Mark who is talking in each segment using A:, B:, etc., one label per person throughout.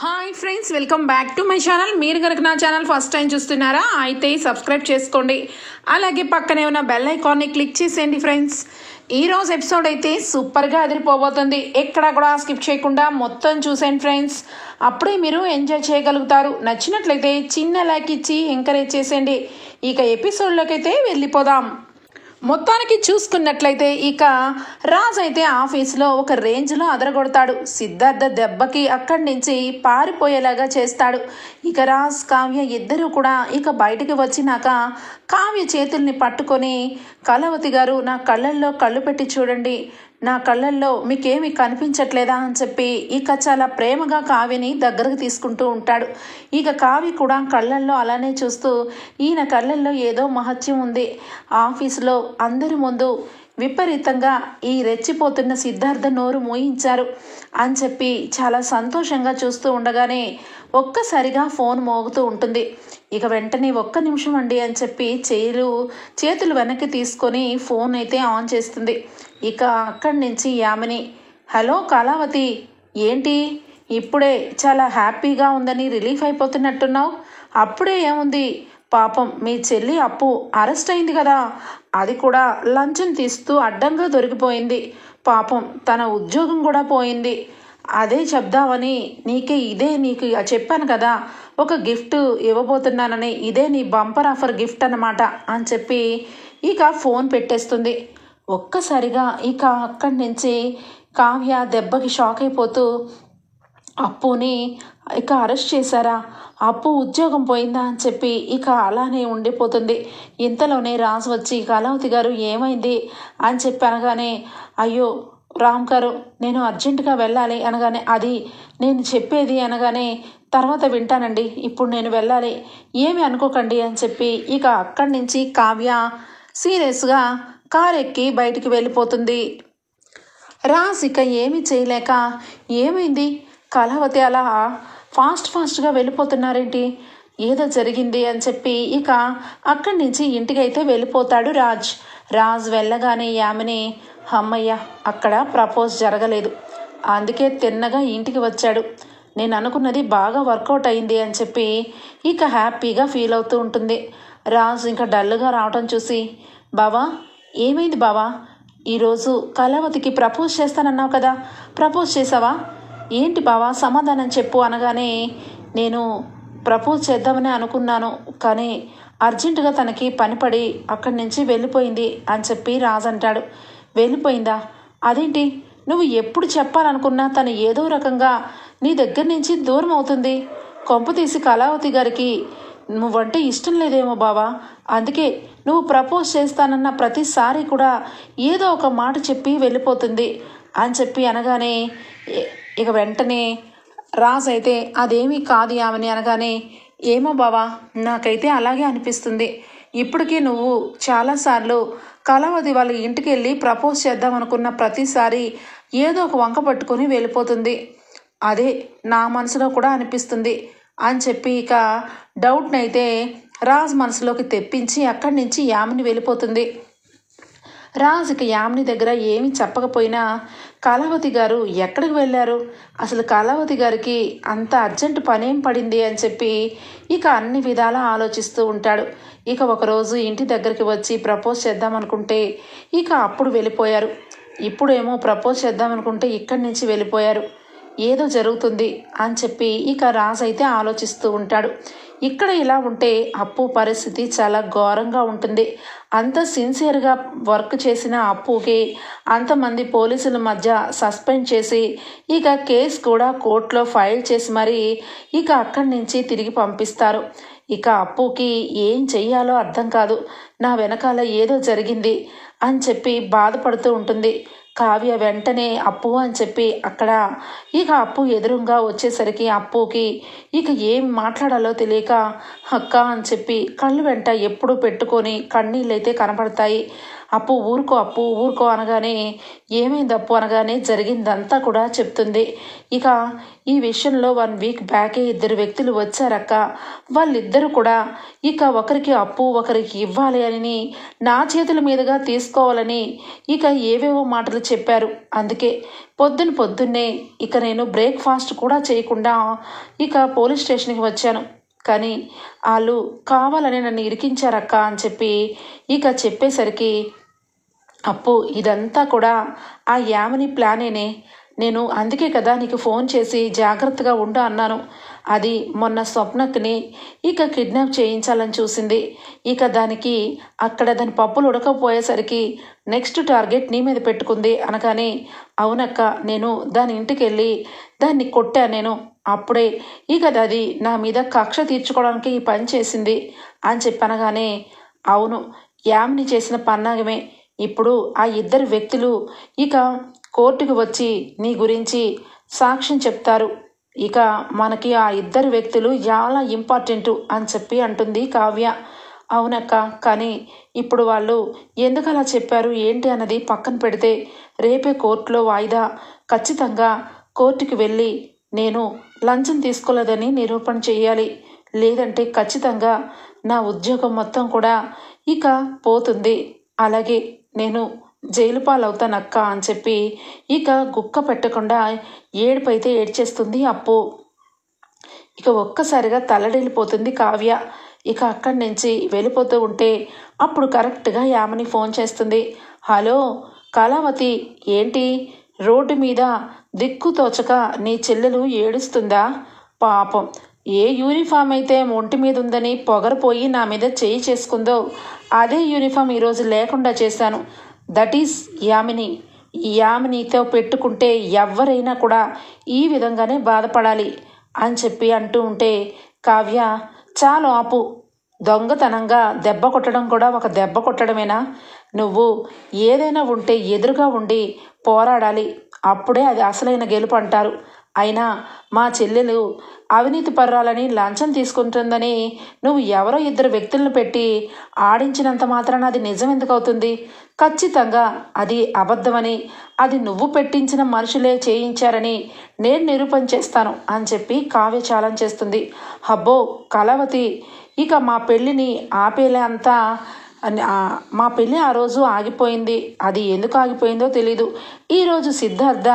A: Hi friends, welcome back to my channel. మీరు కనుక నా ఛానల్ ఫస్ట్ టైం చూస్తున్నారా అయితే సబ్స్క్రైబ్ చేసుకోండి. అలాగే పక్కనే ఉన్న బెల్ ఐకాన్ని క్లిక్ చేసేయండి ఫ్రెండ్స్. ఈరోజు ఎపిసోడ్ అయితే సూపర్గా అదిరిపోబోతుంది. ఎక్కడా కూడా స్కిప్ చేయకుండా మొత్తం చూసేయండి ఫ్రెండ్స్. అప్పుడే మీరు ఎంజాయ్ చేయగలుగుతారు. నచ్చినట్లయితే చిన్న లైక్ ఇచ్చి ఎంకరేజ్ చేసేయండి. ఇక ఎపిసోడ్లోకి అయితే వెళ్ళిపోదాం. మొత్తానికి చూసుకున్నట్లయితే ఇక రాజ్ అయితే ఆఫీస్లో ఒక రేంజ్లో అదరగొడతాడు. సిద్ధార్థ దెబ్బకి అక్కడి నుంచి పారిపోయేలాగా చేస్తాడు. ఇక రాజ్ కావ్య ఇద్దరూ కూడా ఇక బయటికి వచ్చినాక కావ్య చేతుల్ని పట్టుకొని, కళావతి గారు నా కళ్ళల్లో కళ్ళు పెట్టి చూడండి, నా కళ్ళల్లో మీకేమీ కనిపించట్లేదా అని చెప్పి ఇక చాలా ప్రేమగా కావ్యని దగ్గరకు తీసుకుంటూ ఉంటాడు. ఇక కావ్య కూడా కళ్ళల్లో అలానే చూస్తూ, ఈయన కళ్ళల్లో ఏదో మహత్యం ఉంది, ఆఫీసులో అందరి ముందు విపరీతంగా ఈ రెచ్చిపోతున్న సిద్ధార్థ నోరు మూయించారు అని చెప్పి చాలా సంతోషంగా చూస్తూ ఉండగానే ఒక్కసారిగా ఫోన్ మోగుతూ ఉంటుంది. ఇక వెంటనే ఒక్క నిమిషం అండి అని చెప్పి చేతులు వెనక్కి తీసుకొని ఫోన్ అయితే ఆన్ చేస్తుంది. ఇక అక్కడి నుంచి యామిని, హలో కళావతి, ఏంటి ఇప్పుడే చాలా హ్యాపీగా ఉందని రిలీఫ్ అయిపోతున్నట్టున్నావు? అప్పుడే ఏముంది, పాపం మీ చెల్లి అప్పు అరెస్ట్ అయింది కదా, అది కూడా లంచం తీస్తూ అడ్డంగా దొరికిపోయింది. పాపం తన ఉద్యోగం కూడా పోయింది. అదే చెప్దామని నీకు చెప్పాను కదా, ఒక గిఫ్ట్ ఇవ్వబోతున్నానని, ఇదే నీ బంపర్ ఆఫర్ గిఫ్ట్ అన్నమాట అని చెప్పి ఇక ఫోన్ పెట్టేస్తుంది. ఒక్కసారిగా ఇక అక్కడి నుంచి కావ్య దెబ్బకి షాక్ అయిపోతూ, అప్పుని ఇక అరెస్ట్ చేశారా, అప్పు ఉద్యోగం పోయిందా అని చెప్పి ఇక అలానే ఉండిపోతుంది. ఇంతలోనే రాజు వచ్చి, కళావతి గారు ఏమైంది అని చెప్పి అనగానే, అయ్యో రామ్ గారు నేను అర్జెంటుగా వెళ్ళాలి అనగానే, అది నేను చెప్పేది అనగానే, తర్వాత వింటానండి, ఇప్పుడు నేను వెళ్ళాలి, ఏమి అనుకోకండి అని చెప్పి ఇక అక్కడి నుంచి కావ్య సీరియస్గా కార్ ఎక్కి బయటికి వెళ్ళిపోతుంది. రాజ్ ఇక ఏమీ చేయలేక, ఏమైంది కళావతి అలా ఫాస్ట్గా వెళ్ళిపోతున్నారేంటి, ఏదో జరిగింది అని చెప్పి ఇక అక్కడి నుంచి ఇంటికి అయితే వెళ్ళిపోతాడు రాజ్ వెళ్ళగానే యామిని, అమ్మయ్య అక్కడ ప్రపోజ్ జరగలేదు, అందుకే తిన్నగా ఇంటికి వచ్చాడు, నేను అనుకున్నది బాగా వర్కౌట్ అయింది అని చెప్పి ఇక హ్యాపీగా ఫీల్ అవుతూ ఉంటుంది. రాజ్ ఇంకా డల్గా రావటం చూసి, బావా ఏమైంది బావా, ఈరోజు కళావతికి ప్రపోజ్ చేస్తానన్నావు కదా, ప్రపోజ్ చేసావా ఏంటి బావా, సమాధానం చెప్పు అనగానే, నేను ప్రపోజ్ చేద్దామని అనుకున్నాను, కానీ అర్జెంటుగా తనకి పనిపడి అక్కడి నుంచి వెళ్ళిపోయింది అని చెప్పి రాజ్ అంటాడు. వెళ్ళిపోయిందా, అదేంటి, నువ్వు ఎప్పుడు చెప్పాలనుకున్నా తను ఏదో రకంగా నీ దగ్గర నుంచి దూరం అవుతుంది, కొంప తీసి కళావతి గారికి నువ్వంటే ఇష్టం లేదేమో బావా, అందుకే నువ్వు ప్రపోజ్ చేస్తానన్న ప్రతిసారి కూడా ఏదో ఒక మాట చెప్పి వెళ్ళిపోతుంది అని చెప్పి అనగానే ఇక వెంటనే రాజ్ అయితే, అదేమీ కాదు ఆమెని అనగానే, ఏమో బావా నాకైతే అలాగే అనిపిస్తుంది, ఇప్పటికీ నువ్వు చాలాసార్లు కళావతి వాళ్ళ ఇంటికి వెళ్ళి ప్రపోజ్ చేద్దాం అనుకున్న ప్రతిసారి ఏదో ఒక వంక పట్టుకొని వెళ్ళిపోతుంది, అదే నా మనసులో కూడా అనిపిస్తుంది అని చెప్పి ఇక డౌట్ని అయితే రాజ్ మనసులోకి తెప్పించి అక్కడి నుంచి యామిని వెళ్ళిపోతుంది. రాజ్ ఇక యామిని దగ్గర ఏమీ చెప్పకపోయినా, కళావతి గారు ఎక్కడికి వెళ్ళారు, అసలు కళావతి గారికి అంత అర్జెంటు పనేం పడింది అని చెప్పి ఇక అన్ని విధాలా ఆలోచిస్తూ ఉంటాడు. ఇక ఒకరోజు ఇంటి దగ్గరికి వచ్చి ప్రపోజ్ చేద్దామనుకుంటే ఇక అప్పుడు వెళ్ళిపోయారు, ఇప్పుడేమో ప్రపోజ్ చేద్దామనుకుంటే ఇక్కడి నుంచి వెళ్ళిపోయారు, ఏదో జరుగుతుంది అని చెప్పి ఇక రాజ్ అయితే ఆలోచిస్తూ ఉంటాడు. ఇక్కడ ఇలా ఉంటే అప్పు పరిస్థితి చాలా ఘోరంగా ఉంటుంది. అంత సిన్సియర్గా వర్క్ చేసిన అప్పుకి అంతమంది పోలీసుల మధ్య సస్పెండ్ చేసి ఇక కేసు కూడా కోర్టులో ఫైల్ చేసి మరీ ఇక అక్కడి నుంచి తిరిగి పంపిస్తారు. ఇక అప్పుకి ఏం చెయ్యాలో అర్థం కాదు, నా వెనకాల ఏదో జరిగింది అని చెప్పి బాధపడుతూ ఉంటుంది. కావ్య వెంటనే అప్పు అని చెప్పి అక్కడ ఇక అప్పు ఎదురుగా వచ్చేసరికి అప్పుకి ఇక ఏం మాట్లాడాలో తెలియక అక్క అని చెప్పి కళ్ళు వెంట ఎప్పుడు పెట్టుకొని కన్నీళ్ళైతే కనపడతాయి. అప్పు ఊరుకో అనగానే ఏమైంది అప్పు అనగానే జరిగిందంతా కూడా చెప్తుంది. ఇక ఈ విషయంలో 1 వీక్ బ్యాకే 2 వ్యక్తులు వచ్చారక్క. వాళ్ళిద్దరూ కూడా ఇక ఒకరికి అప్పు ఒకరికి ఇవ్వాలి అని నా చేతుల మీదుగా తీసుకోవాలని ఇక ఏవేవో మాటలు చెప్పారు. అందుకే పొద్దున్నే ఇక నేను బ్రేక్ఫాస్ట్ కూడా చేయకుండా ఇక పోలీస్ స్టేషన్కి వచ్చాను. కానీ వాళ్ళు కావాలని నన్ను ఇరికించారక్క అని చెప్పి ఇక చెప్పేసరికి అప్పు ఇదంతా కూడా ఆ యామిని ప్లానేనే. నేను అందుకే కదా నీకు ఫోన్ చేసి జాగ్రత్తగా ఉండు అన్నాను. అది మొన్న స్వప్నక్ని ఇక కిడ్నాప్ చేయించాలని చూసింది. ఇక దానికి అక్కడ దాని పప్పులు ఉడకపోయేసరికి నెక్స్ట్ టార్గెట్ నీ మీద పెట్టుకుంది అనగానే అవునక్క నేను దాని ఇంటికి వెళ్ళి దాన్ని కొట్టాను నేను. అప్పుడే ఇక అది నా మీద కక్ష తీర్చుకోవడానికి ఈ పని చేసింది అని చెప్పనగానే అవును యామిని చేసిన పన్నాగమే. ఇప్పుడు ఆ 2 వ్యక్తులు ఇక కోర్టుకు వచ్చి నీ గురించి సాక్ష్యం చెప్తారు. ఇక మనకి ఆ 2 వ్యక్తులు చాలా ఇంపార్టెంటు అని చెప్పి అంటుంది కావ్య. అవునక్క కానీ ఇప్పుడు వాళ్ళు ఎందుకు అలా చెప్పారు ఏంటి అన్నది పక్కన పెడితే రేపే కోర్టులో వాయిదా. ఖచ్చితంగా కోర్టుకి వెళ్ళి నేను లంచం తీసుకోలేదని నిరూపణ చేయాలి. లేదంటే ఖచ్చితంగా నా ఉద్యోగం మొత్తం కూడా ఇక పోతుంది. అలాగే నేను జైలు పాలవుతానక్క అని చెప్పి ఇక గుక్క పెట్టకుండా ఏడుపైతే ఏడ్చేస్తుంది అప్పు. ఇక ఒక్కసారిగా తల్లడిల్లిపోతుంది కావ్య. ఇక అక్కడి నుంచి వెళ్ళిపోతూ ఉంటే అప్పుడు కరెక్ట్గా యామిని ఫోన్ చేస్తుంది. హలో కళావతి, ఏంటి రోడ్డు మీద దిక్కు తోచక నీ చెల్లెలు ఏడుస్తుందా? పాపం ఏ యూనిఫామ్ అయితే ఒంటి మీద ఉందని పొగరపోయి నా మీద చేయి చేసుకుందో అదే యూనిఫామ్ ఈరోజు లేకుండా చేశాను. That is Yamini. ఈ యామినితో పెట్టుకుంటే ఎవరైనా కూడా ఈ విధంగానే బాధపడాలి అని చెప్పి అంటూ ఉంటే కావ్య చాలు ఆపు. దొంగతనంగా దెబ్బ కొట్టడం కూడా ఒక దెబ్బ కొట్టడమేనా? నువ్వు ఏదైనా ఉంటే ఎదురుగా ఉండి పోరాడాలి. అప్పుడే అది అసలైన గెలుపు అంటారు. అయినా మా చెల్లెలు అవినీతి పర్రాలని లంచం తీసుకుంటుందని నువ్వు ఎవరో 2 వ్యక్తులను పెట్టి ఆడించినంత మాత్రాన అది నిజం ఎందుకు అవుతుంది? ఖచ్చితంగా అది అబద్ధమని అది నువ్వు పెట్టించిన మనుషులే చేయించారని నేను నిరూపణ చేస్తాను అని చెప్పి కావ్య ఛాలెంజ్ చేస్తుంది. అబ్బో కళావతి, ఇక మా పెళ్ళిని ఆపేలే అంతా మా పెళ్ళి ఆ రోజు ఆగిపోయింది. అది ఎందుకు ఆగిపోయిందో తెలీదు. ఈరోజు సిద్ధార్థ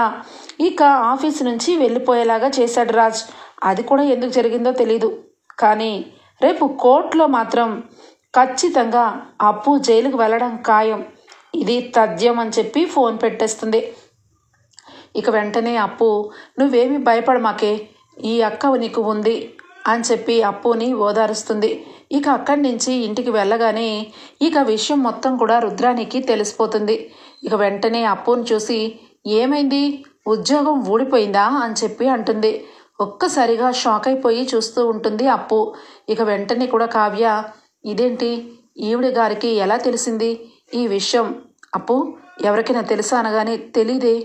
A: ఇక ఆఫీస్ నుంచి వెళ్ళిపోయేలాగా చేశాడు రాజ్. అది కూడా ఎందుకు జరిగిందో తెలీదు. కానీ రేపు కోర్టులో మాత్రం ఖచ్చితంగా అప్పు జైలుకు వెళ్ళడం ఖాయం. ఇది తథ్యం అని చెప్పి ఫోన్ పెట్టేస్తుంది. ఇక వెంటనే అప్పు నువ్వేమీ భయపడమాకే, ఈ అక్క నీకు ఉంది అని చెప్పి అప్పుని ఓదారుస్తుంది. ఇక అక్కడి నుంచి ఇంటికి వెళ్ళగానే ఇక విషయం మొత్తం కూడా రుద్రానికి తెలిసిపోతుంది. ఇక వెంటనే అప్పుని చూసి ఏమైంది, ఉద్యోగం ఊడిపోయిందా అని చెప్పి అంటుంది. ఒక్కసారిగా షాక్ అయిపోయి చూస్తూ ఉంటుంది అప్పు. ఇక వెంటనే కూడా కావ్య ఇదేంటి ఈవిడ గారికి ఎలా తెలిసింది ఈ విషయం? అప్పు ఎవరికైనా తెలుసా అనగానే తెలీదే,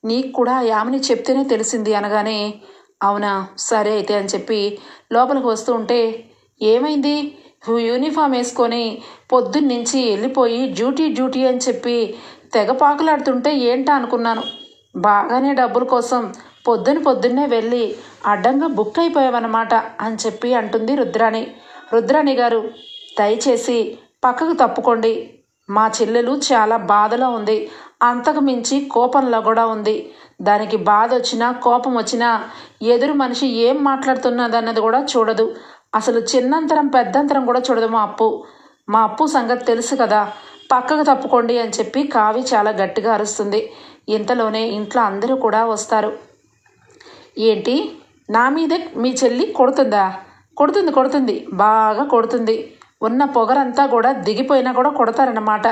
A: నీకు కూడా యామిని చెప్తేనే తెలిసింది అనగానే అవునా సరే అయితే అని చెప్పి లోపలికి వస్తూ ఉంటే ఏమైంది, యూనిఫామ్ వేసుకొని పొద్దున్నుంచి వెళ్ళిపోయి డ్యూటీ అని చెప్పి తెగ పాకులాడుతుంటే ఏంటా అనుకున్నాను. బాగానే డబ్బుల కోసం పొద్దున్నే వెళ్ళి అడ్డంగా బుక్ అయిపోయావన్నమాట అని చెప్పి అంటుంది రుద్రాణి గారు దయచేసి పక్కకు తప్పుకోండి. మా చెల్లెలు చాలా బాధలో ఉంది, అంతకు మించి కోపంలో కూడా ఉంది. దానికి బాధ వచ్చినా కోపం వచ్చినా ఎదురు మనిషి ఏం మాట్లాడుతున్నదన్నది కూడా చూడదు. అసలు చిన్నంతరం పెద్దంతరం కూడా చూడదు మా అప్పు సంగతి తెలుసు కదా, పక్కకు తప్పుకోండి అని చెప్పి కావి చాలా గట్టిగా అరుస్తుంది. ఇంతలోనే ఇంట్లో అందరూ కూడా వస్తారు. ఏంటి నా మీదే మీ చెల్లి కొడుతుందా? కొడుతుంది బాగా కొడుతుంది. ఉన్న పొగరంతా కూడా దిగిపోయినా కూడా కొడతారన్నమాట.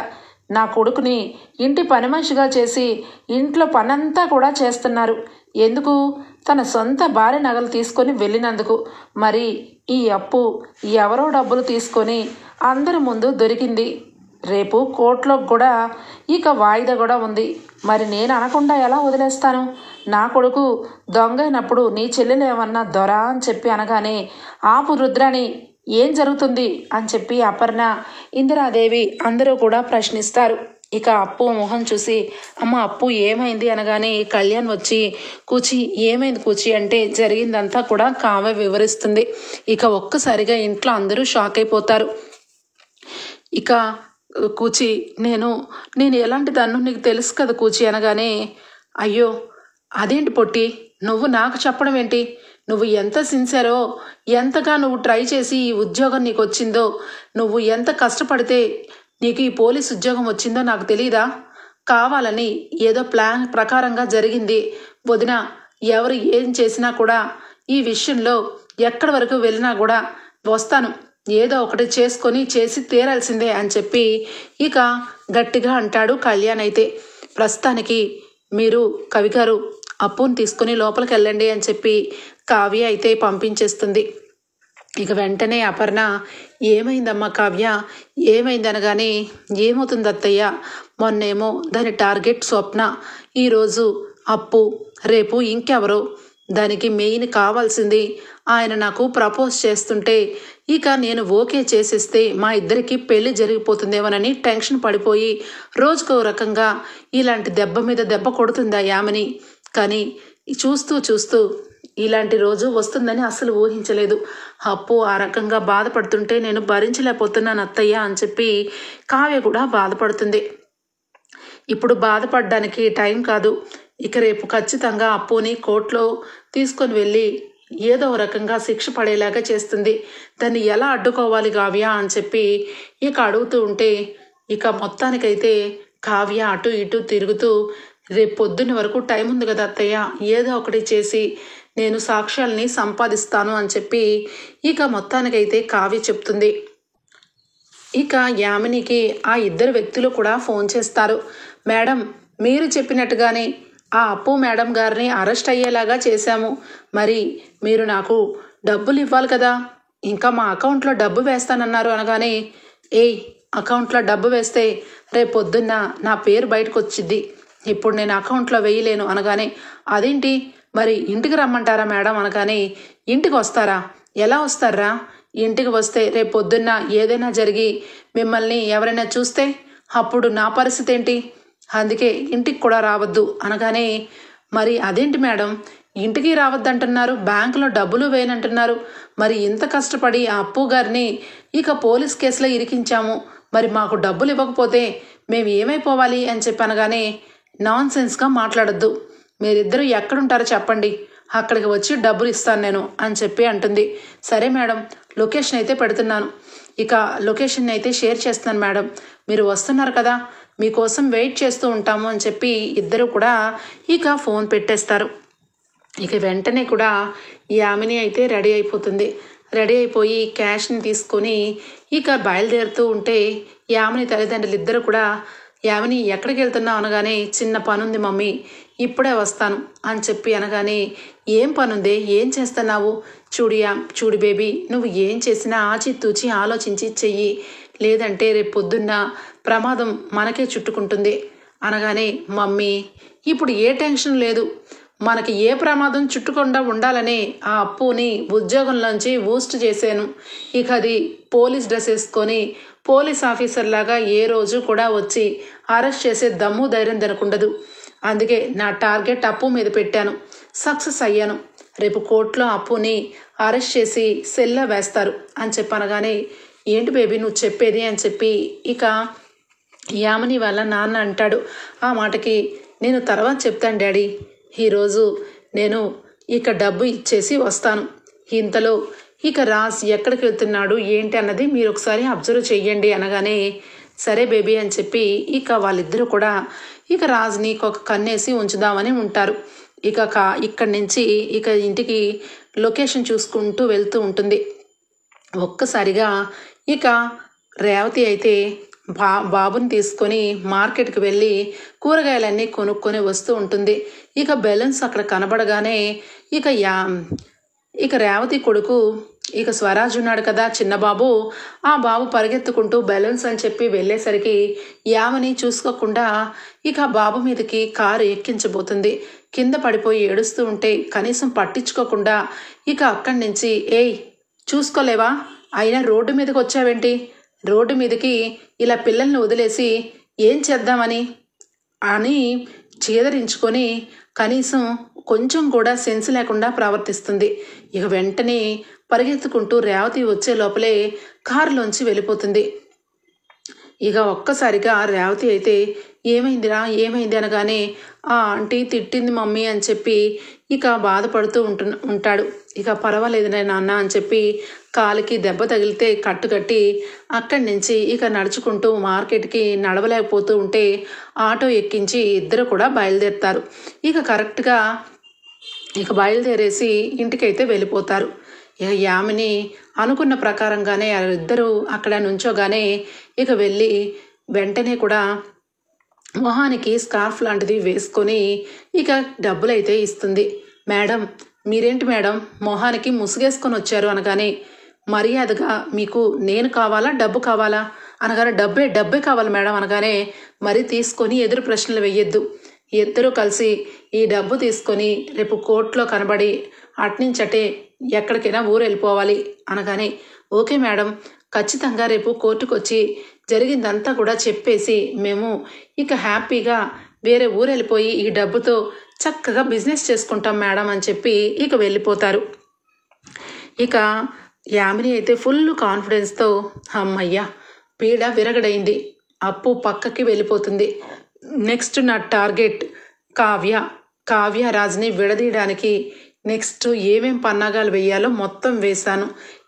A: నా కొడుకుని ఇంటి పని మనిషిగా చేసి ఇంట్లో పనంతా కూడా చేస్తున్నారు. ఎందుకు? తన సొంత భార్య నగలు తీసుకొని వెళ్ళినందుకు. మరి ఈ అప్పు ఎవరో డబ్బులు తీసుకొని అందరి ముందు దొరికింది. రేపు కోర్టులో కూడా ఇక వాయిదా కూడా ఉంది. మరి నేను అనకుండా ఎలా వదిలేస్తాను? నా కొడుకు దొంగైనప్పుడు నీ చెల్లెలేమన్నా దొర అని చెప్పి అనగానే ఆపు రుద్రాణి, ఏం జరుగుతుంది అని చెప్పి అపర్ణ, ఇందిరాదేవి అందరూ కూడా ప్రశ్నిస్తారు. ఇక అప్పు మొహం చూసి అమ్మ అప్పు ఏమైంది అనగానే కళ్యాణ్ వచ్చి కూచి ఏమైంది కూచి అంటే జరిగిందంతా కూడా కావ్య వివరిస్తుంది. ఇక ఒక్కసారిగా ఇంట్లో అందరూ షాక్ అయిపోతారు. ఇక కూచి నేను ఎలాంటి దాన్ని నీకు తెలుసు కదా కూచి అనగానే అయ్యో అదేంటి పొట్టి నువ్వు నాకు చెప్పడం ఏంటి, నువ్వు ఎంత సిన్సియరో, ఎంతగా నువ్వు ట్రై చేసి ఈ ఉద్యోగం నీకు వచ్చిందో, నువ్వు ఎంత కష్టపడితే నీకు ఈ పోలీస్ ఉద్యోగం వచ్చిందో నాకు తెలీదా, కావాలని ఏదో ప్లాన్ ప్రకారంగా జరిగింది వదిన, ఎవరు ఏం చేసినా కూడా ఈ విషయంలో ఎక్కడి వరకు వెళ్ళినా కూడా వస్తాను, ఏదో ఒకటి చేసి తీరాల్సిందే అని చెప్పి ఇక గట్టిగా అంటాడు కళ్యాణ్. అయితే ప్రస్తుతానికి మీరు కవి గారు అప్పుని తీసుకుని లోపలికి వెళ్ళండి అని చెప్పి కావ్య అయితే పంపించేస్తుంది. ఇక వెంటనే అపర్ణ ఏమైందమ్మా కావ్య ఏమైంది అనగానే ఏమవుతుంది అత్తయ్య, మొన్నేమో దాని టార్గెట్ స్వప్న, ఈరోజు అప్పు, రేపు ఇంకెవరో, దానికి మెయిన్ కావాల్సింది ఆయన నాకు ప్రపోజ్ చేస్తుంటే ఇక నేను ఓకే చేసేస్తే మా ఇద్దరికి పెళ్లి జరిగిపోతుందేమోనని టెన్షన్ పడిపోయి రోజుకో రకంగా ఇలాంటి దెబ్బ మీద దెబ్బ కొడుతుందా యామిని, కానీ చూస్తూ ఇలాంటి రోజు వస్తుందని అసలు ఊహించలేదు, అప్పు ఆ రకంగా బాధపడుతుంటే నేను భరించలేకపోతున్నాను అత్తయ్య అని చెప్పి కావ్య కూడా బాధపడుతుంది. ఇప్పుడు బాధపడడానికి టైం కాదు, ఇక రేపు ఖచ్చితంగా అప్పుని కోర్టులో తీసుకొని వెళ్ళి ఏదో రకంగా శిక్ష పడేలాగా చేస్తుంది, దాన్ని ఎలా అడ్డుకోవాలి కావ్య అని చెప్పి ఇక అడుగుతూ ఉంటే ఇక మొత్తానికైతే కావ్య అటు ఇటు తిరుగుతూ రేపు పొద్దున్న వరకు టైం ఉంది కదా అత్తయ్య, ఏదో ఒకటి చేసి నేను సాక్ష్యాలని సంపాదిస్తాను అని చెప్పి ఇక మొత్తానికైతే కావ్య చెప్తుంది. ఇక యామినికి ఆ ఇద్దరు వ్యక్తులు కూడా ఫోన్ చేస్తారు. మేడం మీరు చెప్పినట్టుగానే ఆ అప్పు మేడం గారిని అరెస్ట్ అయ్యేలాగా చేశాము, మరి మీరు నాకు డబ్బులు ఇవ్వాలి కదా, ఇంకా మా అకౌంట్లో డబ్బు వేస్తానన్నారు అనగానే అకౌంట్లో డబ్బు వేస్తే రేపు పొద్దున్న నా పేరు బయటకు వచ్చిద్ది, ఇప్పుడు నేను అకౌంట్లో వేయలేను అనగానే అదేంటి మరి ఇంటికి రమ్మంటారా మేడం అనగానే ఇంటికి వస్తారా, ఎలా వస్తారా, ఇంటికి వస్తే రేపు పొద్దున్న ఏదైనా జరిగి మిమ్మల్ని ఎవరైనా చూస్తే అప్పుడు నా పరిస్థితి ఏంటి, అందుకే ఇంటికి కూడా రావద్దు అనగానే మరి అదేంటి మేడం ఇంటికి రావద్దంటున్నారు, బ్యాంకులో డబ్బులు వేయనంటున్నారు, మరి ఇంత కష్టపడి ఆ అప్పు గారిని ఇక పోలీస్ కేసులో ఇరికించాము, మరి మాకు డబ్బులు ఇవ్వకపోతే మేము ఏమైపోవాలి అని చెప్పి అనగానే నాన్ సెన్స్గా మాట్లాడద్దు, మీరిద్దరూ ఎక్కడుంటారో చెప్పండి, అక్కడికి వచ్చి డబ్బులు ఇస్తాను నేను అని చెప్పి అంటుంది. సరే మేడం లొకేషన్ అయితే పెడుతున్నాను, ఇక లొకేషన్ అయితే షేర్ చేస్తున్నాను మేడం, మీరు వస్తున్నారు కదా మీకోసం వెయిట్ చేస్తూ ఉంటాము అని చెప్పి ఇద్దరు కూడా ఇక ఫోన్ పెట్టేస్తారు. ఇక వెంటనే కూడా యామిని అయితే రెడీ అయిపోతుంది. రెడీ అయిపోయి క్యాష్ని తీసుకొని ఇక బయలుదేరుతూ ఉంటే యామిని తల్లిదండ్రులు ఇద్దరు కూడా యామిని ఎక్కడికి వెళ్తున్నావు అనగానే చిన్న పనుంది మమ్మీ ఇప్పుడే వస్తాను అని చెప్పి అనగానే ఏం పనుంది, ఏం చేస్తున్నావు, చూడు బేబీ నువ్వు ఏం చేసినా ఆచితూచి ఆలోచించి చెయ్యి, లేదంటే రేపు పొద్దున్న ప్రమాదం మనకే చుట్టుకుంటుంది అనగానే మమ్మీ ఇప్పుడు ఏ టెన్షన్ లేదు, మనకి ఏ ప్రమాదం చుట్టుకుండా ఉండాలని ఆ అప్పుని ఉద్యోగంలోంచి ఊస్ట్ చేశాను, ఇక అది పోలీస్ డ్రెస్ వేసుకొని పోలీస్ ఆఫీసర్ లాగా ఏ రోజు కూడా వచ్చి అరెస్ట్ చేసే దమ్ము ధైర్యం దనకుండదు, అందుకే నా టార్గెట్ అప్పు మీద పెట్టాను, సక్సెస్ అయ్యాను, రేపు కోర్టులో అప్పుని అరెస్ట్ చేసి సెల్లో వేస్తారు అని చెప్పనగానే ఏంటి బేబీ నువ్వు చెప్పేది అని చెప్పి ఇక యామిని వాళ్ళ నాన్న అంటాడు. ఆ మాటకి నేను తర్వాత చెప్తాను డాడీ, ఈరోజు నేను ఇక డబ్బు ఇచ్చేసి వస్తాను, ఇంతలో ఇక రాజ్ ఎక్కడికి వెళ్తున్నాడు ఏంటి అన్నది మీరు ఒకసారి అబ్జర్వ్ చెయ్యండి అనగానే సరే బేబీ అని చెప్పి ఇక వాళ్ళిద్దరూ కూడా ఇక రాజ్ని ఒక కన్నేసి ఉంచుదామని ఉంటారు. ఇక్కడి నుంచి ఇక ఇంటికి లొకేషన్ చూసుకుంటూ వెళ్తూ ఉంటుంది. ఒక్కసారిగా ఇక రేవతి అయితే బాబుని తీసుకొని మార్కెట్కి వెళ్ళి కూరగాయలన్నీ కొనుక్కొని వస్తూ ఉంటుంది. ఇక బెలూన్స్ అక్కడ కనబడగానే ఇక రేవతి కొడుకు ఇక స్వరాజ్ ఉన్నాడు కదా చిన్న బాబు, ఆ బాబు పరిగెత్తుకుంటూ బెలూన్స్ అని చెప్పి వెళ్ళేసరికి యామిని చూసుకోకుండా ఇక బాబు మీదకి కారు ఎక్కించబోతుంది. కింద పడిపోయి ఏడుస్తూ ఉంటే కనీసం పట్టించుకోకుండా ఇక అక్కడి నుంచి చూసుకోలేవా, అయినా రోడ్డు మీదకి వచ్చావేంటి, రోడ్డు మీదకి ఇలా పిల్లల్ని వదిలేసి ఏం చేద్దామని అని చేదరించుకొని కనీసం కొంచెం కూడా సెన్స్ లేకుండా ప్రవర్తిస్తుంది. ఇక వెంటనే పరిగెత్తుకుంటూ రేవతి వచ్చే లోపలే కారులోంచి వెళ్ళిపోతుంది. ఇక ఒక్కసారిగా రేవతి అయితే ఏమైందిరా ఏమైంది అనగానే ఆ ఆంటీ తిట్టింది మమ్మీ అని చెప్పి ఇక బాధపడుతూ ఉంటాడు. ఇక పర్వాలేదు నాన్న అని చెప్పి కాలికి దెబ్బ తగిలితే కట్టుకట్టి అక్కడి నుంచి ఇక నడుచుకుంటూ మార్కెట్కి నడవలేకపోతూ ఉంటే ఆటో ఎక్కించి ఇద్దరు కూడా బయలుదేరుతారు. ఇక కరెక్ట్గా ఇక బయలుదేరేసి ఇంటికైతే వెళ్ళిపోతారు. ఇక యామిని అనుకున్న ప్రకారంగానే ఇద్దరు అక్కడ నుంచోగానే ఇక వెళ్ళి వెంటనే కూడా మొహానికి స్కార్ఫ్ లాంటిది వేసుకొని ఇక డబ్బులైతే ఇస్తుంది. మేడం మీరేంటి మేడం మొహానికి ముసుగేసుకొని వచ్చారు అనగానే మర్యాదగా మీకు నేను కావాలా డబ్బు కావాలా అనగానే డబ్బే కావాలి మేడం అనగానే మరి తీసుకొని ఎదురు ప్రశ్నలు వెయ్యొద్దు. ఇద్దరూ కలిసి ఈ డబ్బు తీసుకొని రేపు కోర్టులో కనబడి అట్నుంచటే ఎక్కడికైనా ఊరు వెళ్ళిపోవాలి అనగానే ఓకే మేడం ఖచ్చితంగా రేపు కోర్టుకు వచ్చి జరిగిందంతా కూడా చెప్పేసి మేము ఇక హ్యాపీగా వేరే ఊరు వెళ్ళిపోయి ఈ డబ్బుతో చక్కగా బిజినెస్ చేసుకుంటాం మేడం అని చెప్పి ఇక వెళ్ళిపోతారు. ఇక యామిని అయితే ఫుల్ కాన్ఫిడెన్స్తో అమ్మయ్య పీడ విరగడైంది, అప్పు పక్కకి వెళ్ళిపోతుంది. నెక్స్ట్ నా టార్గెట్ కావ్య రాజ్ని విడదీయడానికి నెక్స్ట్ ఏమేం పన్నాగాలు వేయాలో మొత్తం వేశాను.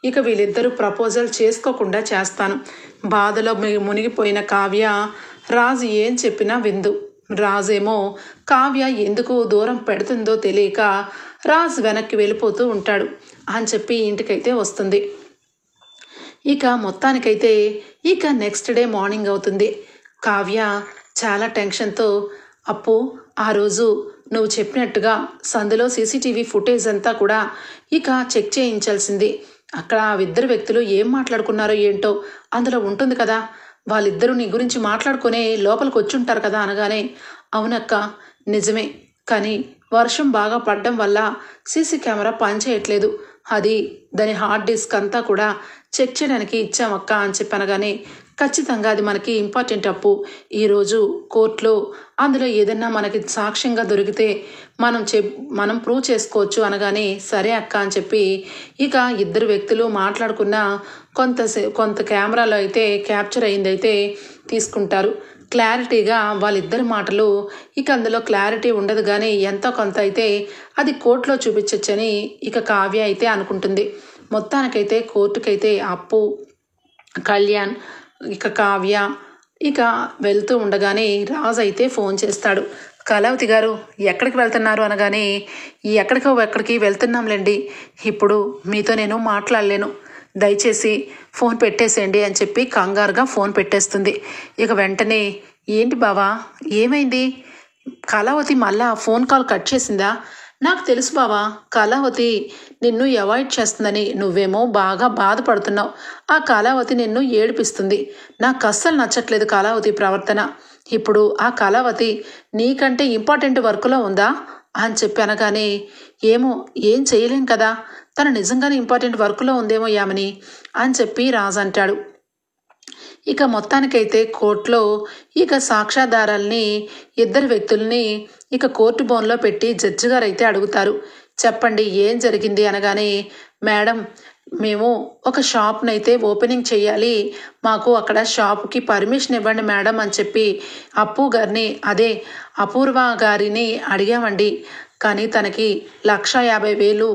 A: ఇక వీళ్ళిద్దరూ ప్రపోజల్ చేసుకోకుండా చేస్తాను. బాధలో మునిగిపోయిన కావ్య రాజు ఏం చెప్పినా విందు. రాజేమో కావ్య ఎందుకు దూరం పెడుతుందో తెలియక రాజు వెనక్కి వెళ్ళిపోతూ ఉంటాడు అని చెప్పి ఇంటికైతే వస్తుంది. ఇక మొత్తానికైతే ఇక నెక్స్ట్ డే మార్నింగ్ అవుతుంది. కావ్య చాలా టెన్షన్తో అప్పు ఆ రోజు నువ్వు చెప్పినట్టుగా సందులో సీసీటీవీ ఫుటేజ్ అంతా కూడా ఇక చెక్ చేయించాల్సింది. అక్కడ ఆ ఇద్దరు వ్యక్తులు ఏం మాట్లాడుకున్నారో ఏంటో అందులో ఉంటుంది కదా, వాళ్ళిద్దరూ నీ గురించి మాట్లాడుకునే లోపలికి వచ్చి ఉంటారు కదా అనగానే అవునక్క నిజమే, కానీ వర్షం బాగా పడడం వల్ల సీసీ కెమెరా పనిచేయట్లేదు, అది దాని హార్డ్ డిస్క్ అంతా కూడా చెక్ చేయడానికి ఇచ్చామక్క అని చెప్పనగానే ఖచ్చితంగా అది మనకి ఇంపార్టెంట్ అప్పు. ఈరోజు కోర్టులో అందులో ఏదన్నా మనకి సాక్ష్యంగా దొరికితే మనం ప్రూవ్ చేసుకోవచ్చు అనగానే సరే అక్క అని చెప్పి ఇక ఇద్దరు వ్యక్తులు మాట్లాడుకున్న కొంత కెమెరాలో అయితే క్యాప్చర్ అయిందైతే తీసుకుంటారు. క్లారిటీగా వాళ్ళిద్దరి మాటలు ఇక అందులో క్లారిటీ ఉండదు, కానీ ఎంతో కొంత అయితే అది కోర్టులో చూపించచ్చని ఇక కావ్య అయితే అనుకుంటుంది. మొత్తానికైతే కోర్టుకైతే అప్పు, కళ్యాణ్, ఇక కావ్య ఇక వెళ్తూ ఉండగానే రాజు అయితే ఫోన్ చేస్తాడు. కళావతి గారు ఎక్కడికి వెళ్తున్నారు అనగానే ఎక్కడికి వెళ్తున్నాంలేండి, ఇప్పుడు మీతో నేను మాట్లాడలేను, దయచేసి ఫోన్ పెట్టేసేయండి అని చెప్పి కంగారుగా ఫోన్ పెట్టేస్తుంది. ఇక వెంటనే ఏంటి బావా ఏమైంది, కళావతి మళ్ళా ఫోన్ కాల్ కట్ చేసిందా? నాకు తెలుసు బావా, కళావతి నిన్ను అవాయిడ్ చేస్తుందని, నువ్వేమో బాగా బాధపడుతున్నావు, ఆ కళావతి నిన్ను ఏడిపిస్తుంది, నాకు అస్సలు నచ్చట్లేదు కళావతి ప్రవర్తన. ఇప్పుడు ఆ కళావతి నీకంటే ఇంపార్టెంట్ వర్క్లో ఉందా అని చెప్పి అనగానే ఏం చేయలేం కదా, తను నిజంగానే ఇంపార్టెంట్ వర్క్లో ఉందేమో యామిని అని చెప్పి రాజు అంటాడు. ఇక మొత్తానికైతే కోర్టులో ఇక సాక్ష్యాధారాల్ని ఇద్దరు వ్యక్తుల్ని ఇక కోర్టు బోన్లో పెట్టి జడ్జి గారు అయితే అడుగుతారు. చెప్పండి ఏం జరిగింది అనగానే మేడం మేము ఒక షాప్నైతే ఓపెనింగ్ చేయాలి, మాకు అక్కడ షాప్కి పర్మిషన్ ఇవ్వండి మేడం అని చెప్పి అప్పు గారిని అపూర్వ గారిని అడిగామండి, కానీ తనకి 1,50,000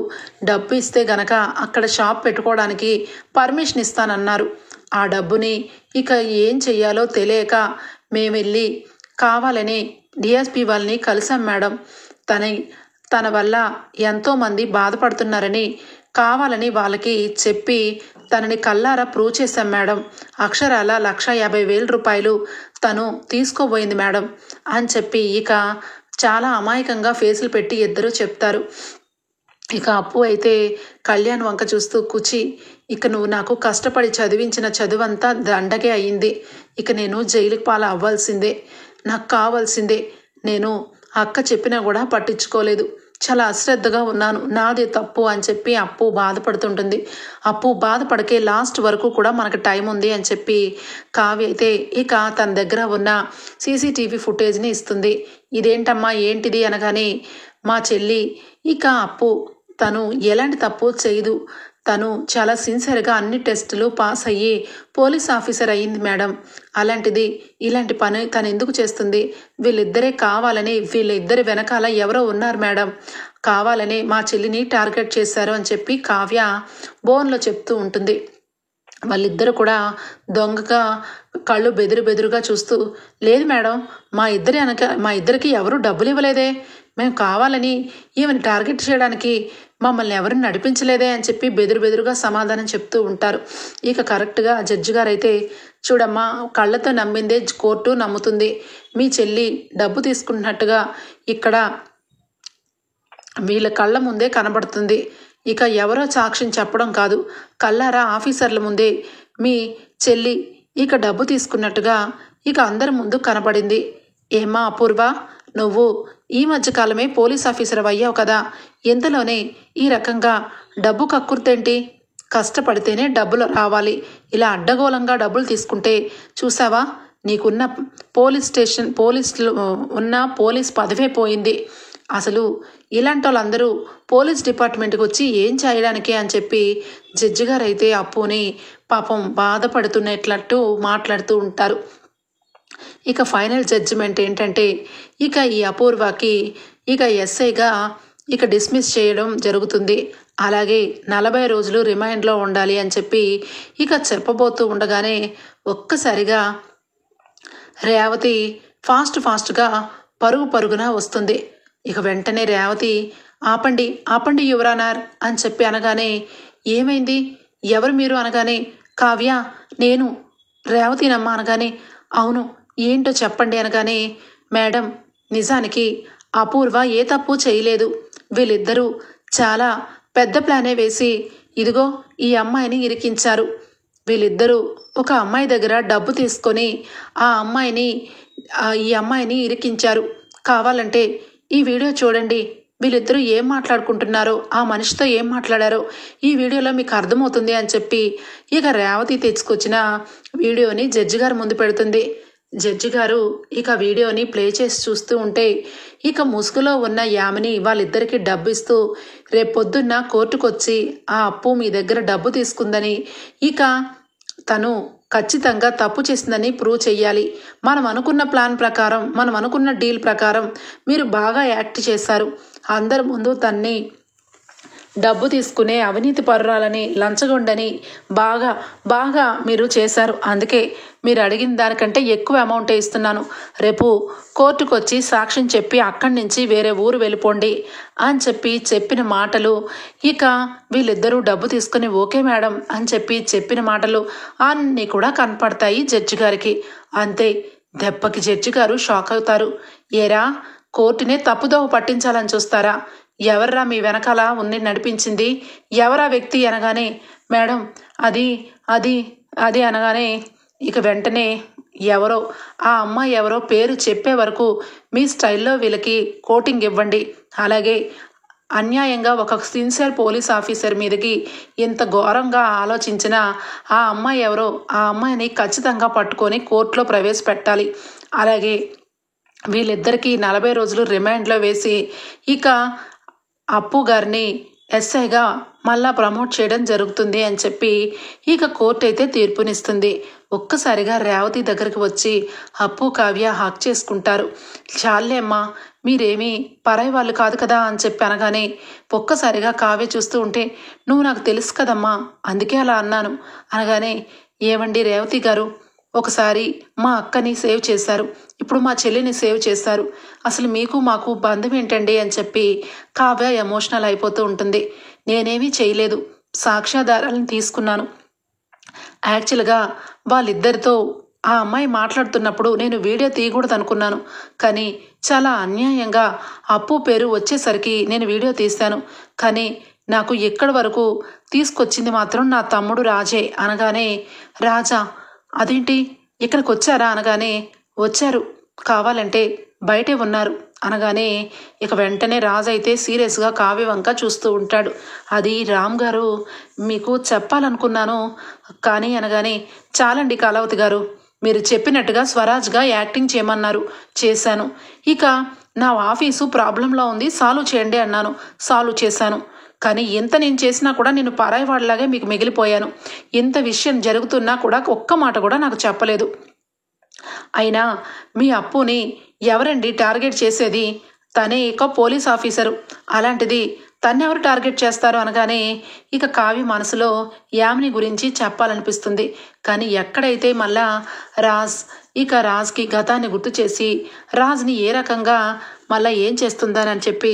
A: డబ్బు ఇస్తే గనక అక్కడ షాప్ పెట్టుకోవడానికి పర్మిషన్ ఇస్తానన్నారు. ఆ డబ్బుని ఇక ఏం చెయ్యాలో తెలియక మేము వెళ్ళి కావాలని డిఎస్పి వాళ్ళని కలిసాం మేడం, తన వల్ల ఎంతోమంది బాధపడుతున్నారని కావాలని వాళ్ళకి చెప్పి తనని కల్లారా ప్రూవ్ చేశాం మేడం, అక్షరాల 1,50,000 తను తీసుకోబోయింది మేడం అని చెప్పి ఇక చాలా అమాయకంగా ఫేసులు పెట్టి ఇద్దరు చెప్తారు. ఇక అప్పు అయితే కళ్యాణ్ వంక చూస్తూ కూర్చి ఇక నువ్వు నాకు కష్టపడి చదివించిన చదువంతా దండగే అయ్యింది, ఇక నేను జైలుకి పాలు అవ్వాల్సిందే, నాకు కావాల్సిందే, నేను అక్క చెప్పినా కూడా పట్టించుకోలేదు, చాలా అశ్రద్ధగా ఉన్నాను, నాదే తప్పు అని చెప్పి అప్పు బాధపడుతుంటుంది. అప్పు బాధపడకే, లాస్ట్ వరకు కూడా మనకు టైం ఉంది అని చెప్పి కావ్య అయితే ఇక తన దగ్గర ఉన్న సీసీటీవీ ఫుటేజ్ని ఇస్తుంది. ఇదేంటమ్మా ఏంటిది అనగానే, మా చెల్లి ఇక అప్పు తను ఎలాంటి తప్పు చేయదు, తను చాలా సిన్సియర్గా అన్ని టెస్టులు పాస్ అయ్యి పోలీస్ ఆఫీసర్ అయ్యింది మేడం. అలాంటిది ఇలాంటి పని తను ఎందుకు చేస్తుంది? వీళ్ళిద్దరే కావాలని, వీళ్ళిద్దరి వెనకాల ఎవరో ఉన్నారు మేడం, కావాలని మా చెల్లిని టార్గెట్ చేశారు అని చెప్పి కావ్య బోన్లో చెప్తూ ఉంటుంది. వాళ్ళిద్దరు కూడా దొంగగా కళ్ళు బెదురుగా చూస్తూ, లేదు మేడం, మా ఇద్దరికి ఎవరు డబ్బులు ఇవ్వలేదే, మేము కావాలని ఈమెను టార్గెట్ చేయడానికి మమ్మల్ని ఎవరు నడిపించలేదే అని చెప్పి బెదురుగా సమాధానం చెప్తూ ఉంటారు. ఇక కరెక్ట్గా జడ్జి గారు అయితే, చూడమ్మా, కళ్ళతో నమ్మిందే కోర్టు నమ్ముతుంది. మీ చెల్లి డబ్బు తీసుకున్నట్టుగా ఇక్కడ వీళ్ళ కళ్ళ ముందే కనబడుతుంది. ఇక ఎవరో సాక్ష్యం చెప్పడం కాదు, కళ్ళారా ఆఫీసర్ల ముందే మీ చెల్లి ఇక డబ్బు తీసుకున్నట్టుగా ఇక అందరి ముందు కనబడింది. ఏమా అపూర్వ, నువ్వు ఈ మధ్యకాలమే పోలీస్ ఆఫీసర్ అయ్యావు కదా, ఎంతలోనే ఈ రకంగా డబ్బు కక్కుర్తేంటి? కష్టపడితేనే డబ్బులు రావాలి, ఇలా అడ్డగోలంగా డబ్బులు తీసుకుంటే చూసావా, నీకున్న పోలీసులో ఉన్న పోలీస్ పదవే పోయింది. అసలు ఇలాంటి వాళ్ళందరూ పోలీస్ డిపార్ట్మెంట్కి వచ్చి ఏం చేయడానికి అని చెప్పి జడ్జి గారు అయితే అప్పుని పాపం బాధపడుతున్నట్లు మాట్లాడుతూ ఉంటారు. ఇక ఫైనల్ జడ్జిమెంట్ ఏంటంటే, ఇక ఈ అపూర్వకి ఇక ఎస్ఐగా ఇక డిస్మిస్ చేయడం జరుగుతుంది. అలాగే 40 రోజులు రిమైండ్లో ఉండాలి అని చెప్పి ఇక చెప్పబోతూ ఉండగానే ఒక్కసారిగా రేవతి ఫాస్ట్గా పరుగున వస్తుంది. ఇక వెంటనే రేవతి, ఆపండి యువరానర్ అని చెప్పి అనగానే, ఏమైంది, ఎవరు మీరు అనగానే, కావ్య, నేను రేవతినమ్మ అనగానే, అవును ఏంటో చెప్పండి అనగానే, మేడం, నిజానికి అపూర్వ ఏ తప్పు చేయలేదు. వీళ్ళిద్దరూ చాలా పెద్ద ప్లానే వేసి ఇదిగో ఈ అమ్మాయిని ఇరికించారు. వీళ్ళిద్దరూ ఒక అమ్మాయి దగ్గర డబ్బు తీసుకొని ఈ అమ్మాయిని ఇరికించారు. కావాలంటే ఈ వీడియో చూడండి, వీళ్ళిద్దరూ ఏం మాట్లాడుకుంటున్నారో, ఆ మనిషితో ఏం మాట్లాడారో ఈ వీడియోలో మీకు అర్థమవుతుంది అని చెప్పి ఇక రేవతి తెచ్చుకొచ్చిన వీడియోని జడ్జి గారు ముందు పెడుతుంది. జడ్జి గారు ఇక వీడియోని ప్లే చేసి చూస్తూ ఉంటే ఇక ముసుగులో ఉన్న యామిని వాళ్ళిద్దరికీ డబ్బు ఇస్తూ, రేపొద్దున్న కోర్టుకొచ్చి ఆ అప్పు మీ దగ్గర డబ్బు తీసుకుందని, ఇక తను ఖచ్చితంగా తప్పు చేసిందని ప్రూవ్ చెయ్యాలి. మనం అనుకున్న ప్లాన్ ప్రకారం, మనం అనుకున్న డీల్ ప్రకారం మీరు బాగా యాక్ట్ చేశారు. అందరి ముందు తన్ని డబ్బు తీసుకునే అవినీతి పరురాలని, లంచగొండని బాగా మీరు చేశారు. అందుకే మీరు అడిగిన దానికంటే ఎక్కువ అమౌంటే ఇస్తున్నాను. రేపు కోర్టుకు వచ్చి సాక్ష్యం చెప్పి అక్కడి నుంచి వేరే ఊరు వెళ్ళిపోండి అని చెప్పిన మాటలు, ఇక వీళ్ళిద్దరూ డబ్బు తీసుకుని ఓకే మేడం అని చెప్పిన మాటలు అన్నీ కూడా కనపడతాయి జడ్జి గారికి. అంతే, దెబ్బకి జడ్జి గారు షాక్ అవుతారు. ఏరా, కోర్టునే తప్పుదోవ పట్టించాలని చూస్తారా? ఎవర్రా మీ వెనకాల ఉంది నడిపించింది, ఎవరా వ్యక్తి అనగానే, మేడం అది అనగానే ఇక వెంటనే ఎవరో, ఆ అమ్మాయి ఎవరో పేరు చెప్పే వరకు మీ స్టైల్లో వీళ్ళకి కోటింగ్ ఇవ్వండి. అలాగే అన్యాయంగా ఒక సిన్సియర్ పోలీస్ ఆఫీసర్ మీదకి ఎంత ఘోరంగా ఆలోచించిన ఆ అమ్మాయి ఎవరో, ఆ అమ్మాయిని ఖచ్చితంగా పట్టుకొని కోర్టులో ప్రవేశపెట్టాలి. అలాగే వీళ్ళిద్దరికీ 40 రోజులు రిమాండ్లో వేసి ఇక అప్పు గారిని ఎస్ఐగా మళ్ళా ప్రమోట్ చేయడం జరుగుతుంది అని చెప్పి ఇక కోర్టు అయితే తీర్పునిస్తుంది. ఒక్కసారిగా రేవతి దగ్గరికి వచ్చి అప్పు, కావ్య హాక్ చేసుకుంటారు. చాలే అమ్మా, మీరేమీ పరాయి వాళ్ళు కాదు కదా అని చెప్పి అనగానే ఒక్కసారిగా కావ్య చూస్తూ ఉంటే, నువ్వు నాకు తెలుసు కదమ్మా, అందుకే అలా అన్నాను అనగానే, ఏమండి రేవతి గారు, ఒకసారి మా అక్కని సేవ్ చేశారు, ఇప్పుడు మా చెల్లిని సేవ్ చేశారు, అసలు మీకు మాకు బంధం ఏంటండి అని చెప్పి కావ్య ఎమోషనల్ అయిపోతూ ఉంటుంది. నేనేమీ చేయలేదు, సాక్ష్యాధారాలను తీసుకున్నాను. యాక్చువల్గా వాళ్ళిద్దరితో ఆ అమ్మాయి మాట్లాడుతున్నప్పుడు నేను వీడియో తీయకూడదు అనుకున్నాను, కానీ చాలా అన్యాయంగా అప్పు పేరు వచ్చేసరికి నేను వీడియో తీశాను. కానీ నాకు ఎక్కడి వరకు తీసుకొచ్చింది మాత్రం నా తమ్ముడు రాజే అనగానే, రాజా అదేంటి ఇక్కడికి వచ్చారా అనగానే, వచ్చారు, కావాలంటే బయటే ఉన్నారు, అనగానే ఇక వెంటనే రాజు అయితే సీరియస్గా కావ్య వంక చూస్తూ ఉంటాడు. అది రామ్ గారు మీకు చెప్పాలనుకున్నాను కానీ అనగానే, చాలండి కళావతి గారు, మీరు చెప్పినట్టుగా స్వరాజ్గా యాక్టింగ్ చేయమన్నారు, చేశాను. ఇక నా ఆఫీసు ప్రాబ్లంలో ఉంది, సాల్వ్ చేయండి అన్నాను, సాల్వ్ చేశాను. కానీ ఇంత నేను చేసినా కూడా నేను పరాయివాడిలాగే మీకు మిగిలిపోయాను. ఇంత విషయం జరుగుతున్నా కూడా ఒక్క మాట కూడా నాకు చెప్పలేదు. అయినా మీ అప్పుని ఎవరండి టార్గెట్ చేసేది? తనే ఇక పోలీస్ ఆఫీసరు, అలాంటిది తన్నెవరు టార్గెట్ చేస్తారు అనగానే ఇక కావ్య మనసులో యామిని గురించి చెప్పాలనిపిస్తుంది. కానీ ఎక్కడైతే మళ్ళా రాజ్కి గతాన్ని గుర్తు చేసి రాజ్ని ఏ రకంగా మళ్ళా ఏం చేస్తుందని చెప్పి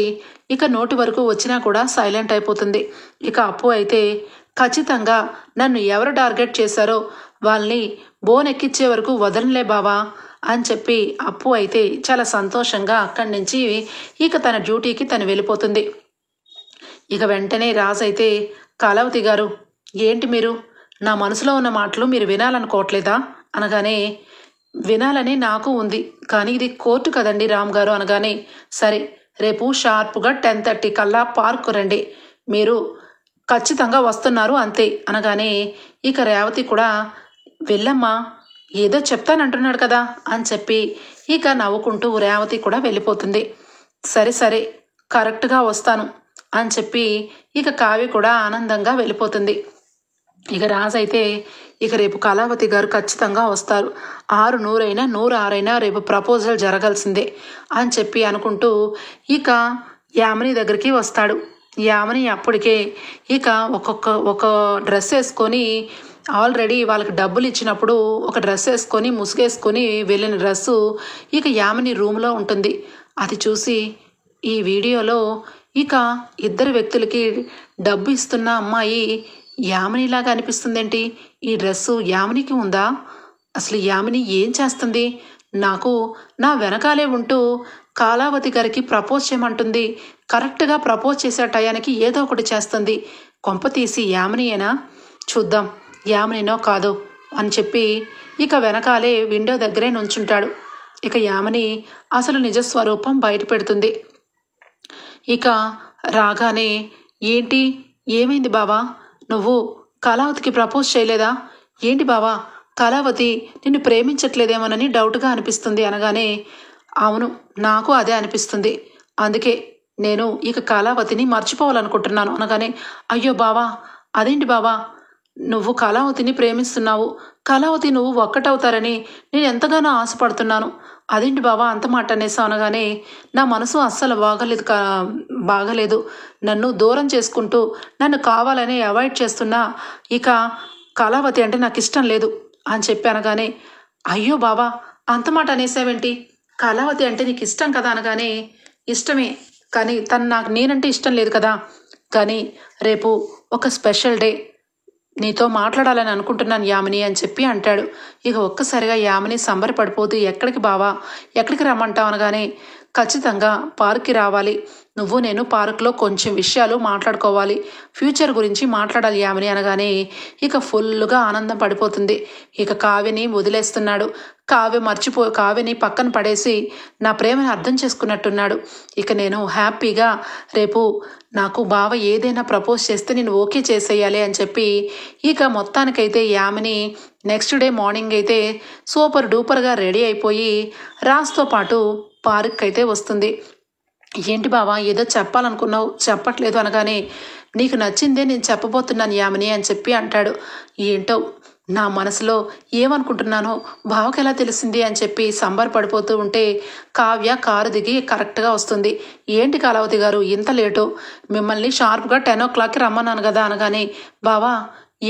A: ఇక నోటి వరకు వచ్చినా కూడా సైలెంట్ అయిపోతుంది. ఇక అప్పు అయితే ఖచ్చితంగా నన్ను ఎవరు టార్గెట్ చేశారో వాళ్ళని బోన్ ఎక్కించే వరకు వదలలే బావా అని చెప్పి అప్పు అయితే చాలా సంతోషంగా అక్కడి నుంచి ఇక తన డ్యూటీకి తను వెళ్ళిపోతుంది. ఇక వెంటనే రాజు అయితే, కళావతి గారు ఏంటి మీరు నా మనసులో ఉన్న మాటలు మీరు వినాలనుకోవట్లేదా అనగానే, వినాలని నాకు ఉంది కానీ ఇది కోర్టు కదండి రామ్ గారు అనగానే, సరే రేపు షార్ప్గా 10:30 కల్లా పార్కు రండి, మీరు ఖచ్చితంగా వస్తున్నారు అంతే అనగానే ఇక రేవతి కూడా, వెళ్ళమ్మా ఏదో చెప్తానంటున్నాడు కదా అని చెప్పి ఇక నవ్వుకుంటూ రేవతి కూడా వెళ్ళిపోతుంది. సరే సరే కరెక్ట్గా వస్తాను అని చెప్పి ఇక కావ్య కూడా ఆనందంగా వెళ్ళిపోతుంది. ఇక రాజు అయితే, ఇక రేపు కళావతి గారు ఖచ్చితంగా వస్తారు, 600 అయినా 106 రేపు ప్రపోజల్ జరగాల్సిందే అని చెప్పి అనుకుంటూ ఇక యామిని దగ్గరికి వస్తాడు. యామిని అప్పటికే ఇక ఒక డ్రెస్ వేసుకొని, ఆల్రెడీ వాళ్ళకి డబ్బులు ఇచ్చినప్పుడు ఒక డ్రెస్ వేసుకొని ముసుగేసుకొని వెళ్ళిన డ్రెస్సు ఇక యామిని రూమ్లో ఉంటుంది. అది చూసి ఈ వీడియోలో ఇక ఇద్దరు వ్యక్తులకి డబ్బు ఇస్తున్న అమ్మాయి యామినిలాగా అనిపిస్తుందేంటి, ఈ డ్రెస్సు యామినికి ఉందా, అసలు యామిని ఏం చేస్తుంది, నాకు నా వెనకాలే ఉంటూ కళావతి గారికి ప్రపోజ్ చేయమంటుంది, కరెక్ట్గా ప్రపోజ్ చేసే టయానికి ఏదో ఒకటి చేస్తుంది, కొంప తీసి యామినియేనా, చూద్దాం యామినినో కాదో అని చెప్పి ఇక వెనకాలే విండో దగ్గరే నుంచుంటాడు. ఇక యామిని అసలు నిజస్వరూపం బయట పెడుతుంది. ఇక రాగానే, ఏంటి ఏమైంది బావా, నువ్వు కళావతికి ప్రపోజ్ చేయలేదా ఏంటి బావా, కళావతి నిన్ను ప్రేమించట్లేదేమోనని డౌట్గా అనిపిస్తుంది అనగానే, అవును నాకు అదే అనిపిస్తుంది, అందుకే నేను ఇక కళావతిని మర్చిపోవాలనుకుంటున్నాను అనగానే, అయ్యో బావా అదేంటి బావా, నువ్వు కళావతిని ప్రేమిస్తున్నావు, కళావతి నువ్వు ఒక్కటవుతారని నేను ఎంతగానో ఆశపడుతున్నాను, అదేంటి బావా అంత మాట అనేసావు అనగానే, నా మనసు అస్సలు బాగలేదు, నన్ను దూరం చేసుకుంటూ నన్ను కావాలని అవాయిడ్ చేస్తున్నా ఇక కళావతి అంటే నాకు ఇష్టం లేదు అని చెప్పి అనగానే, అయ్యో బావా అంత మాట అనేసావేంటి, కళావతి అంటే నీకు ఇష్టం కదా అనగానే, ఇష్టమే కానీ నేనంటే ఇష్టం లేదు కదా, కానీ రేపు ఒక స్పెషల్ డే, నీతో మాట్లాడాలని అనుకుంటున్నాను యామిని అని చెప్పి అంటాడు. ఇక ఒక్కసారిగా యామిని సంబరపడిపోతూ, ఎక్కడికి బావా ఎక్కడికి రమ్మంటావు అనగానే, ఖచ్చితంగా పార్క్కి రావాలి, నువ్వు నేను పార్క్లో కొంచెం విషయాలు మాట్లాడుకోవాలి, ఫ్యూచర్ గురించి మాట్లాడాలి యామిని అనగానే ఇక ఫుల్గా ఆనందం పడిపోతుంది. ఇక కావ్యని వదిలేస్తున్నాడు. కావ్యని పక్కన పడేసి నా ప్రేమను అర్థం చేసుకున్నట్టున్నాడు. ఇక నేను హ్యాపీగా రేపు నాకు బావ ఏదైనా ప్రపోజ్ చేస్తే నేను ఓకే చేసేయాలి అని చెప్పి ఇక మొత్తానికైతే యామిని నెక్స్ట్ డే మార్నింగ్ అయితే సూపర్ డూపర్గా రెడీ అయిపోయి రాజ్తో పాటు పార్క్ అయితే వస్తుంది. ఏంటి బావా ఏదో చెప్పాలనుకున్నావు చెప్పట్లేదు అనగానే, నీకు నచ్చిందే నేను చెప్పబోతున్నాను యామిని అని చెప్పి అంటాడు. ఏంటో నా మనసులో ఏమనుకుంటున్నానో బావకి ఎలా తెలిసింది అని చెప్పి సంబరపడిపోతూ ఉంటే కావ్య కారు దిగి కరెక్ట్గా వస్తుంది. ఏంటి కళావతి గారు ఇంత లేటు, మిమ్మల్ని షార్ప్గా 10 o'clockకి రమ్మన్నాను కదా అనగానే, బావా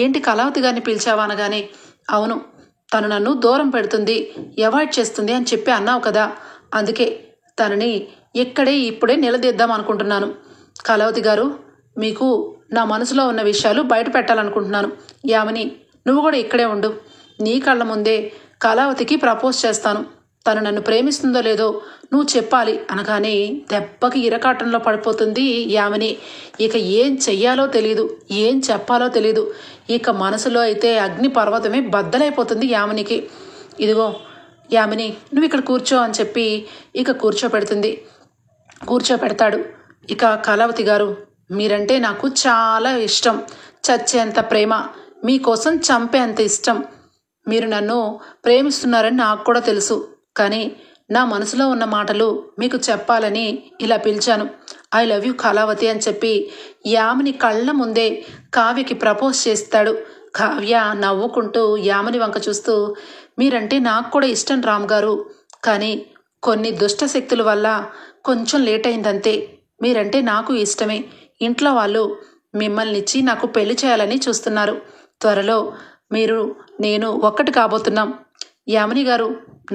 A: ఏంటి కళావతి గారిని పిలిచావా అనగానే, అవును తను నన్ను దూరం పెడుతుంది, అవాయిడ్ చేస్తుంది అని చెప్పి అన్నావు కదా, అందుకే తనని ఇప్పుడే నిలదీద్దాం అనుకుంటున్నాను. కళావతి గారు మీకు నా మనసులో ఉన్న విషయాలు బయట పెట్టాలనుకుంటున్నాను. యామిని నువ్వు కూడా ఇక్కడే ఉండు, నీ కళ్ళ ముందే కళావతికి ప్రపోజ్ చేస్తాను, తను నన్ను ప్రేమిస్తుందో లేదో నువ్వు చెప్పాలి అనగానే దెబ్బకి ఇరకాటంలో పడిపోతుంది యామిని. ఇక ఏం చెయ్యాలో తెలీదు, ఏం చెప్పాలో తెలీదు. ఇక మనసులో అయితే అగ్ని పర్వతమే బద్దలైపోతుంది యామినికి. ఇదిగో యామిని నువ్వు ఇక్కడ కూర్చో అని చెప్పి ఇక కూర్చోపెడుతుంది. కూర్చోపెడతాడు. ఇక కళావతి గారు, మీరంటే నాకు చాలా ఇష్టం, చచ్చేంత ప్రేమ, మీకోసం చంపేంత ఇష్టం. మీరు నన్ను ప్రేమిస్తున్నారని నాకు కూడా తెలుసు, కానీ నా మనసులో ఉన్న మాటలు మీకు చెప్పాలని ఇలా పిలిచాను. ఐ లవ్ యూ కళావతి అని చెప్పి యామిని కళ్ళ ముందే కావ్యకి ప్రపోజ్ చేస్తాడు. కావ్య నవ్వుకుంటూ యామిని వంక చూస్తూ, మీరంటే నాకు కూడా ఇష్టం రామ్ గారు, కానీ కొన్ని దుష్ట శక్తుల వల్ల కొంచెం లేట్ అయిందంతే. మీరంటే నాకు ఇష్టమే. ఇంట్లో వాళ్ళు మిమ్మల్ని ఇచ్చి నాకు పెళ్లి చేయాలని చూస్తున్నారు. త్వరలో మీరు నేను ఒక్కటి కాబోతున్నాం. యామిని గారు,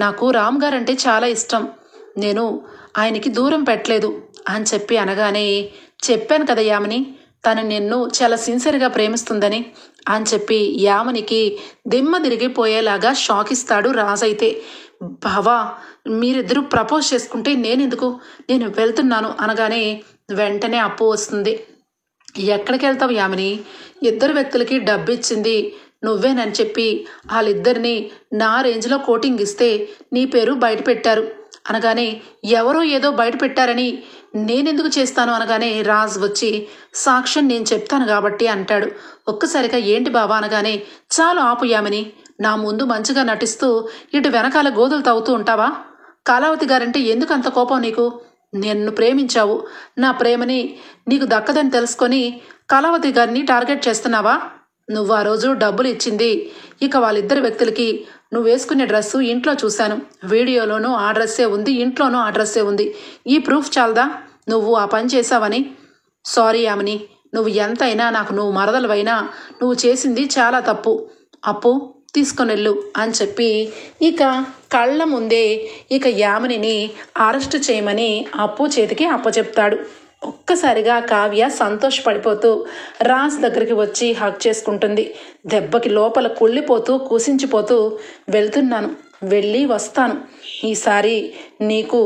A: నాకు రామ్ గారంటే చాలా ఇష్టం, నేను ఆయనకి దూరం పెట్టలేదు అని చెప్పి అనగానే, చెప్పాను కదా యామిని, తను నిన్ను చాలా సిన్సియర్గా ప్రేమిస్తుందని అని చెప్పి యామినికి దిమ్మ తిరిగిపోయేలాగా షాక్ ఇస్తాడు రాజైతే. బావా, మీరిద్దరూ ప్రపోజ్ చేసుకుంటే నేనెందుకు, నేను వెళ్తున్నాను అనగానే వెంటనే అప్పు వస్తుంది. ఎక్కడికి వెళ్తావు యామిని, ఇద్దరు వ్యక్తులకి డబ్బు ఇచ్చింది నువ్వేనని చెప్పి వాళ్ళిద్దరిని నా రేంజ్లో కోటింగ్ ఇస్తే నీ పేరు బయట పెట్టారు అనగానే, ఎవరో ఏదో బయట పెట్టారని నేనెందుకు చేస్తాను అనగానే రాజ్ వచ్చి, సాక్ష్యం నేను చెప్తాను కాబట్టి అంటాడు. ఒక్కసారిగా ఏంటి బాబా అనగానే, చాలు ఆపు యామిని, నా ముందు మంచిగా నటిస్తూ ఇటు వెనకాల గోధులు తవ్వుతూ ఉంటావా? కళావతి గారంటే ఎందుకు అంత కోపం నీకు? నిన్ను ప్రేమించావు, నా ప్రేమని నీకు దక్కదని తెలుసుకొని కళావతి గారిని టార్గెట్ చేస్తున్నావా? నువ్వు ఆ రోజు డబ్బులు ఇచ్చింది ఇక వాళ్ళిద్దరు వ్యక్తులకి నువ్వు వేసుకునే డ్రెస్సు ఇంట్లో చూశాను, వీడియోలోనూ ఆ డ్రెస్సే ఉంది, ఇంట్లోనూ ఆ డ్రెస్సే ఉంది. ఈ ప్రూఫ్ చాలదా నువ్వు ఆ పని చేశావని? సారీ యామిని, నువ్వు ఎంతైనా నాకు నువ్వు మరదలవైనా నువ్వు చేసింది చాలా తప్పు. అప్పు తీసుకొనెళ్ళు అని చెప్పి ఇక కళ్ళ ముందే ఇక యామినిని అరెస్ట్ చేయమని అప్పు చేతికి అప్పచెప్తాడు. ఒక్కసారిగా కావ్య సంతోషపడిపోతూ రాజ్ దగ్గరికి వచ్చి హక్ చేసుకుంటుంది. దెబ్బకి లోపల కుళ్ళిపోతూ కూసించిపోతూ, వెళ్తున్నాను, వెళ్ళి వస్తాను, ఈసారి నీకు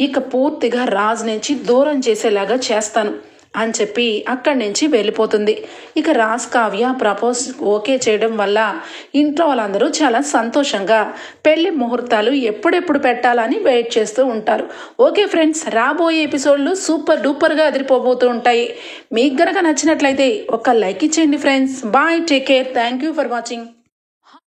A: ఇక పూర్తిగా రాజ్ నుంచి దూరం చేసేలాగా చేస్తాను అని చెప్పి అక్కడి నుంచి వెళ్ళిపోతుంది. ఇక రాజ్ కావ్య ప్రపోజ్ ఓకే చేయడం వల్ల ఇంట్లో వాళ్ళందరూ చాలా సంతోషంగా పెళ్లి ముహూర్తాలు ఎప్పుడెప్పుడు పెట్టాలని వెయిట్ చేస్తూ ఉంటారు. ఓకే ఫ్రెండ్స్, రాబోయే ఎపిసోడ్లు సూపర్ డూపర్గా అదిరిపోబోతూ ఉంటాయి. మీకు గనక నచ్చినట్లయితే ఒక లైక్ ఇచ్చేయండి friends. Bye, take care, thank you for watching.